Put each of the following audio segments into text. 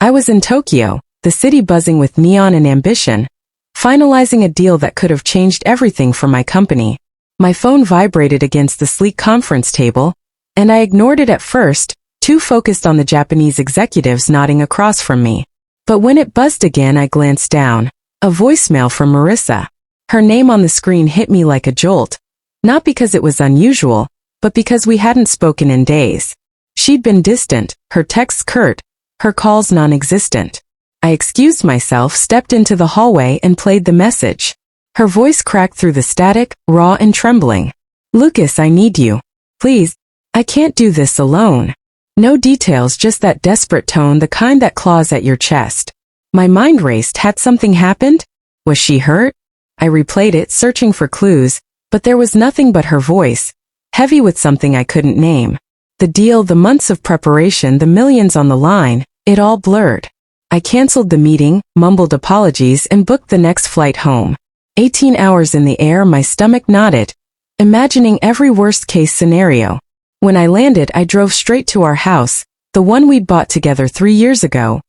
I was in Tokyo, the city buzzing with neon and ambition, finalizing a deal that could have changed everything for my company. My phone vibrated against the sleek conference table, and I ignored it at first, too focused on the Japanese executives nodding across from me. But when it buzzed again, I glanced down. A voicemail from Marissa. Her name on the screen hit me like a jolt, not because it was unusual, but because we hadn't spoken in days. She'd been distant, her texts curt, her calls non-existent. I excused myself, stepped into the hallway, and played the message. Her voice cracked through the static, raw and trembling. "Lucas, I need you. Please. I can't do this alone." No details, just that desperate tone, the kind that claws at your chest. My mind raced. Had something happened? Was she hurt? I replayed it, searching for clues, but there was nothing but her voice, heavy with something I couldn't name. The deal, the months of preparation, the millions on the line, it all blurred. I canceled the meeting, mumbled apologies, and booked the next flight home. 18 hours in the air, my stomach knotted, imagining every worst-case scenario. When I landed, I drove straight to our house, the one we'd bought together 3 years ago,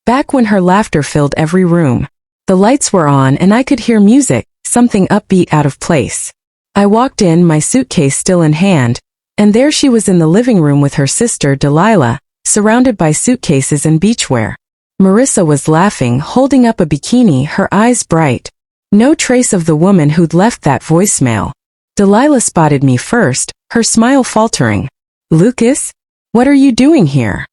back when her laughter filled every room. The lights were on and I could hear music, something upbeat out of place. I walked in, my suitcase still in hand, and there she was in the living room with her sister Delilah, surrounded by suitcases and beachwear. Marissa was laughing, holding up a bikini, her eyes bright. No trace of the woman who'd left that voicemail. Delilah spotted me first, her smile faltering. "Lucas? What are you doing here?"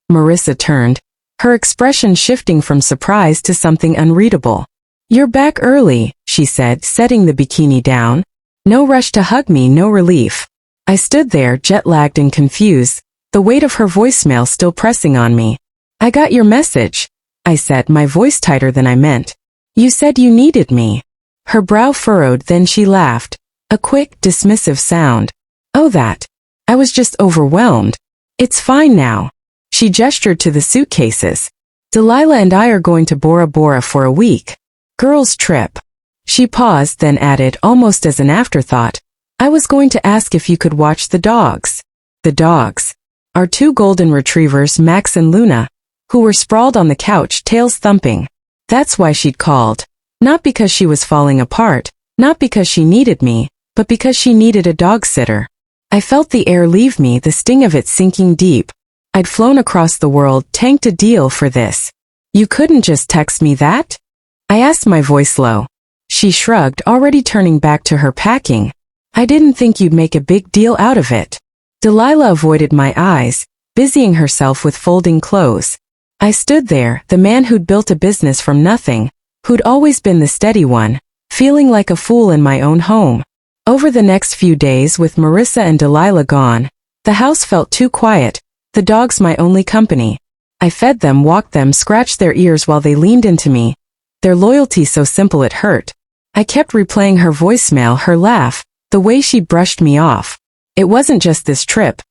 Marissa turned, her expression shifting from surprise to something unreadable. "You're back early," she said, setting the bikini down. No rush to hug me, no relief. I stood there, jet-lagged and confused, the weight of her voicemail still pressing on me. "I got your message," I said, my voice tighter than I meant. "You said you needed me." Her brow furrowed, then she laughed. A quick, dismissive sound. "Oh, that. I was just overwhelmed. It's fine now." She gestured to the suitcases. "Delilah and I are going to Bora Bora for a week. Girls' trip." She paused, then added, almost as an afterthought, "I was going to ask if you could watch the dogs." The dogs. Our 2 golden retrievers, Max and Luna, who were sprawled on the couch, tails thumping. That's why she'd called. Not because she was falling apart, not because she needed me, but because she needed a dog sitter. I felt the air leave me, the sting of it sinking deep. I'd flown across the world, tanked a deal for this. "You couldn't just text me that?" I asked, my voice low. She shrugged, already turning back to her packing. "I didn't think you'd make a big deal out of it." Delilah avoided my eyes, busying herself with folding clothes. I stood there, the man who'd built a business from nothing, who'd always been the steady one, feeling like a fool in my own home. Over the next few days, with Marissa and Delilah gone, the house felt too quiet, the dogs my only company. I fed them, walked them, scratched their ears while they leaned into me, their loyalty so simple it hurt. I kept replaying her voicemail, her laugh, the way she brushed me off. It wasn't just this trip.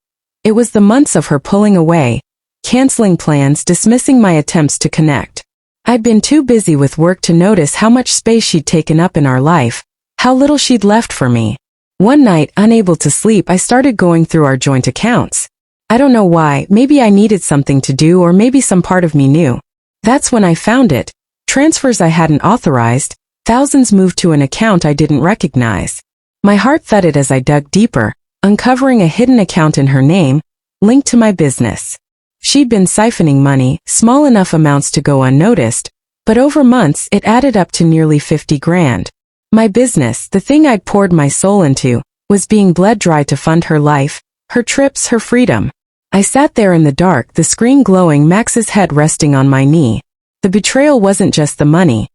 It was the months of her pulling away, canceling plans, dismissing my attempts to connect. I'd been too busy with work to notice how much space she'd taken up in our life, how little she'd left for me. One night, unable to sleep, I started going through our joint accounts. I don't know why, maybe I needed something to do, or maybe some part of me knew. That's when I found it. Transfers I hadn't authorized, thousands moved to an account I didn't recognize. My heart thudded as I dug deeper, uncovering a hidden account in her name, linked to my business. She'd been siphoning money, small enough amounts to go unnoticed, but over months it added up to nearly 50 grand. My business, the thing I'd poured my soul into, was being bled dry to fund her life, her trips, her freedom. I sat there in the dark, the screen glowing, Max's head resting on my knee. The betrayal wasn't just the money.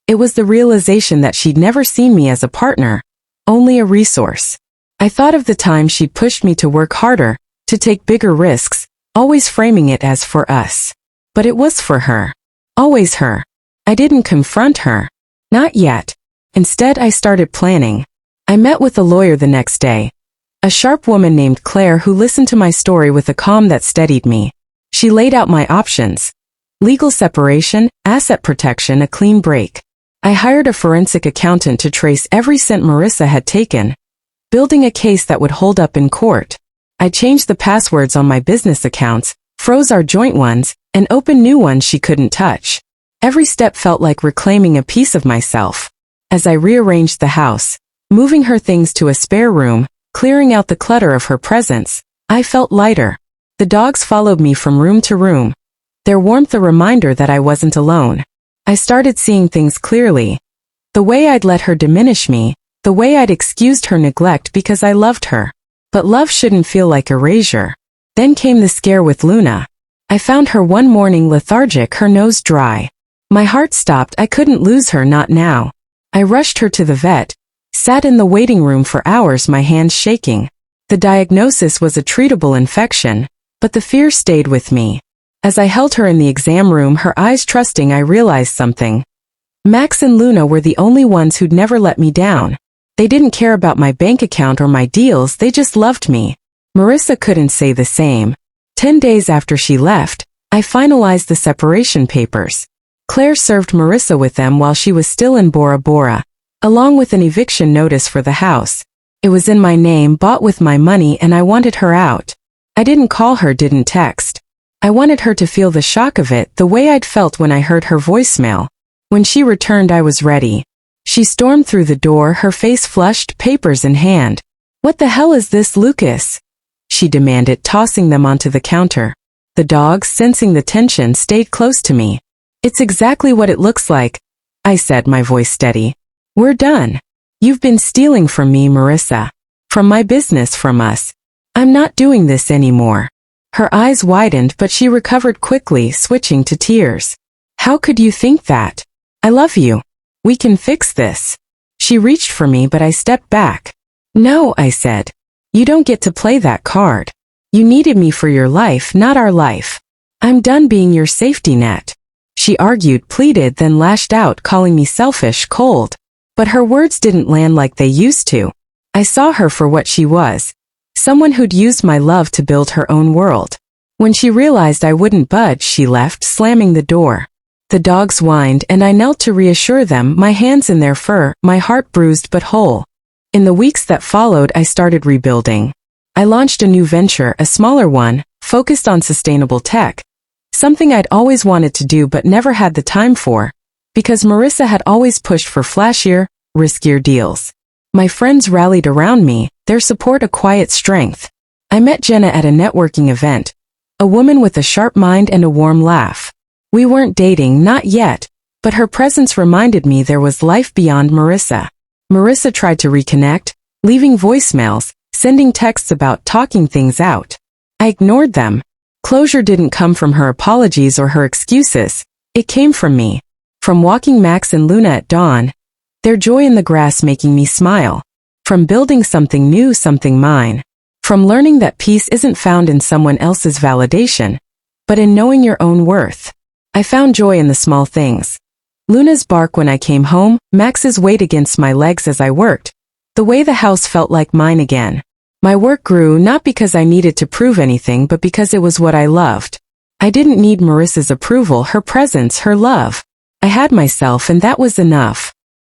It was the realization that she'd never seen me as a partner, only a resource. I thought of the time she'd pushed me to work harder, to take bigger risks, always framing it as for us. But it was for her. Always her. I didn't confront her. Not yet. Instead, I started planning. I met with a lawyer the next day. A sharp woman named Claire who listened to my story with a calm that steadied me. She laid out my options. Legal separation, asset protection, a clean break. I hired a forensic accountant to trace every cent Marissa had taken, building a case that would hold up in court. I changed the passwords on my business accounts, froze our joint ones, and open new ones she couldn't touch. Every step felt like reclaiming a piece of myself. As I rearranged the house, moving her things to a spare room, clearing out the clutter of her presence, I felt lighter. The dogs followed me from room to room, their warmth a reminder that I wasn't alone. I started seeing things clearly. The way I'd let her diminish me, the way I'd excused her neglect because I loved her. But love shouldn't feel like erasure. Then came the scare with Luna. I found her one morning lethargic, her nose dry. My heart stopped. I couldn't lose her, not now. I rushed her to the vet, sat in the waiting room for hours, my hands shaking. The diagnosis was a treatable infection, but the fear stayed with me. As I held her in the exam room, her eyes trusting, I realized something. Max and Luna were the only ones who'd never let me down. They didn't care about my bank account or my deals, they just loved me. Marissa couldn't say the same. 10 days after she left, I finalized the separation papers. Claire served Marissa with them while she was still in Bora Bora, along with an eviction notice for the house. It was in my name, bought with my money, and I wanted her out. I didn't call her, didn't text. I wanted her to feel the shock of it, the way I'd felt when I heard her voicemail. When she returned, I was ready. She stormed through the door, her face flushed, papers in hand. "What the hell is this, Lucas?" she demanded, tossing them onto the counter. The dogs, sensing the tension, stayed close to me. "It's exactly what it looks like," I said, my voice steady. "We're done. You've been stealing from me, Marissa. From my business, from us. I'm not doing this anymore." Her eyes widened, but she recovered quickly, switching to tears. "How could you think that? I love you. We can fix this." She reached for me, but I stepped back. "No," I said. "You don't get to play that card. You needed me for your life, not our life. I'm done being your safety net." She argued, pleaded, then lashed out, calling me selfish, cold. But her words didn't land like they used to. I saw her for what she was. Someone who'd used my love to build her own world. When she realized I wouldn't budge, she left, slamming the door. The dogs whined, and I knelt to reassure them, my hands in their fur, my heart bruised but whole. In the weeks that followed, I started rebuilding. I launched a new venture, a smaller one, focused on sustainable tech. Something I'd always wanted to do but never had the time for, because Marissa had always pushed for flashier, riskier deals. My friends rallied around me, their support a quiet strength. I met Jenna at a networking event, a woman with a sharp mind and a warm laugh. We weren't dating, not yet, but her presence reminded me there was life beyond Marissa. Marissa tried to reconnect, leaving voicemails, sending texts about talking things out. I ignored them. Closure didn't come from her apologies or her excuses. It came from me. From walking Max and Luna at dawn, their joy in the grass making me smile. From building something new, something mine. From learning that peace isn't found in someone else's validation, but in knowing your own worth. I found joy in the small things. Luna's bark when I came home, Max's weight against my legs as I worked. The way the house felt like mine again. My work grew not because I needed to prove anything, but because it was what I loved. I didn't need Marissa's approval, her presence, her love. I had myself, and that was enough.